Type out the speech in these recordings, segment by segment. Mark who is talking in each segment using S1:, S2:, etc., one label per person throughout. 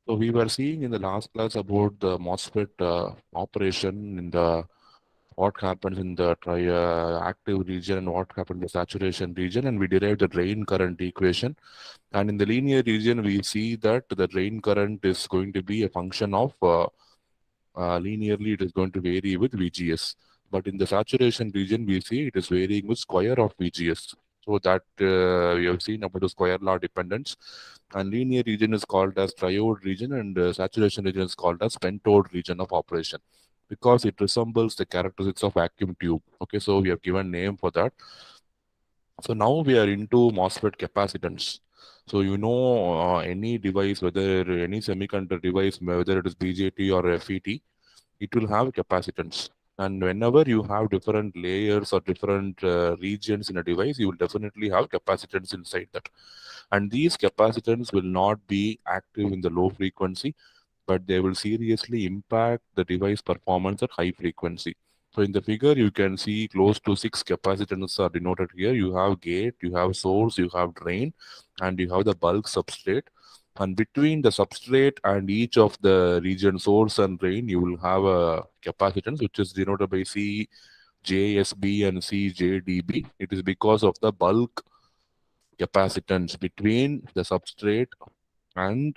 S1: So we were seeing in the last class about the MOSFET operation in the what happens in the active region and what happens in the saturation region, and we derived the drain current equation. And in the linear region, we see that the drain current is going to be a function of linearly it is going to vary with VGS. But in the saturation region, we see it is varying with square of VGS. So that we have seen about the square law dependence. And linear region is called as triode region, and saturation region is called as pentode region of operation because it resembles the characteristics of vacuum tube. Okay, so we have given name for that. So now we are into MOSFET capacitance. So you know any device, whether any semiconductor device, whether it is BJT or FET, it will have capacitance. And whenever you have different layers or different regions in a device, you will definitely have capacitance inside that. And these capacitance will not be active in the low frequency, but they will seriously impact the device performance at high frequency. So in the figure, you can see close to 6 capacitance are denoted here. You have gate, you have source, you have drain, and you have the bulk substrate. And between the substrate and each of the region source and drain, you will have a capacitance which is denoted by CJSB and CJDB. It is because of the bulk capacitance between the substrate and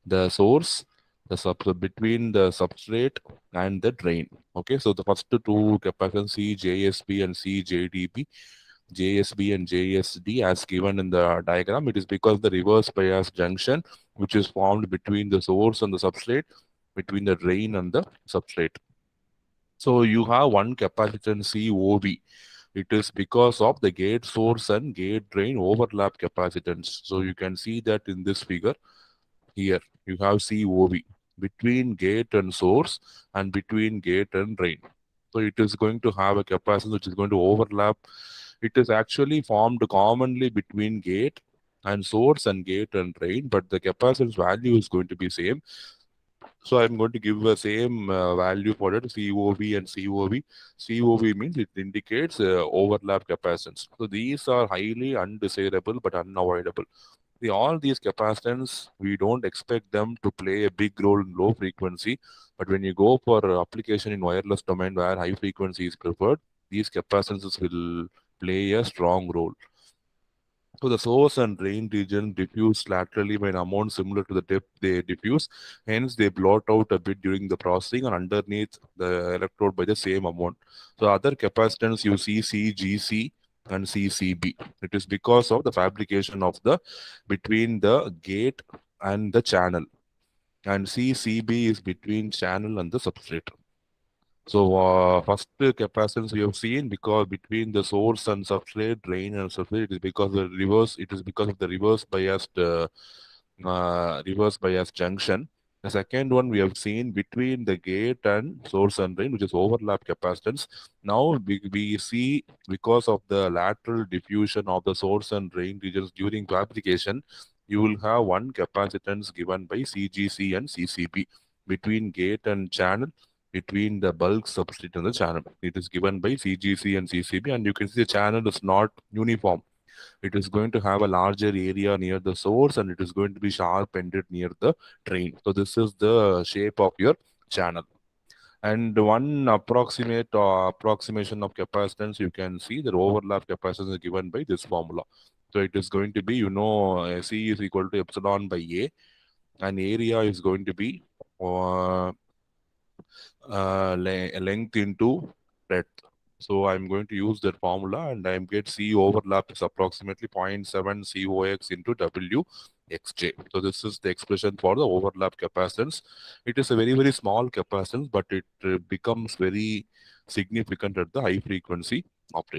S1: the source, between the substrate and the drain. Okay, so the first two capacitance CJSB and CJDB, JSB and JSD as given in the diagram, it is because the reverse bias junction which is formed between the source and the substrate, between the drain and the substrate. So you have one capacitance COV. It is because of the gate source and gate drain overlap capacitance. So you can see that in this figure here. You have COV between gate and source and between gate and drain. So it is going to have a capacitance which is going to overlap. It is actually formed commonly between gate and source and gate and drain, but the capacitance value is going to be same. So I'm going to give the same value for it, COV and COV. COV means it indicates overlap capacitance. So these are highly undesirable but unavoidable. All these capacitance, we don't expect them to play a big role in low frequency, but when you go for application in wireless domain where high frequency is preferred, these capacitances will play a strong role. So the source and drain region diffuse laterally by an amount similar to the depth they diffuse. Hence, they blot out a bit during the processing and underneath the electrode by the same amount. So other capacitance you see CGC and CCB. It is because of the fabrication of the between the gate and the channel. And CCB is between channel and the substrate. So first capacitance we have seen because between the source and substrate, drain and substrate, it is because the reverse. It is because of the reverse bias junction. The second one we have seen between the gate and source and drain, which is overlap capacitance. Now we see because of the lateral diffusion of the source and drain regions during fabrication, you will have one capacitance given by CGC and CCB between gate and channel, between the bulk substrate and the channel. It is given by CGC and CCB, and you can see the channel is not uniform. It is going to have a larger area near the source and it is going to be sharp ended near the drain. So this is the shape of your channel. And one approximation of capacitance, you can see that overlap capacitance is given by this formula. So it is going to be, C is equal to epsilon by A, and area is going to be uh, length into breadth. So I'm going to use that formula and I'm get C overlap is approximately 0.7 COX into WXJ. So this is the expression for the overlap capacitance. It is a very, very small capacitance, but it becomes very significant at the high frequency operation.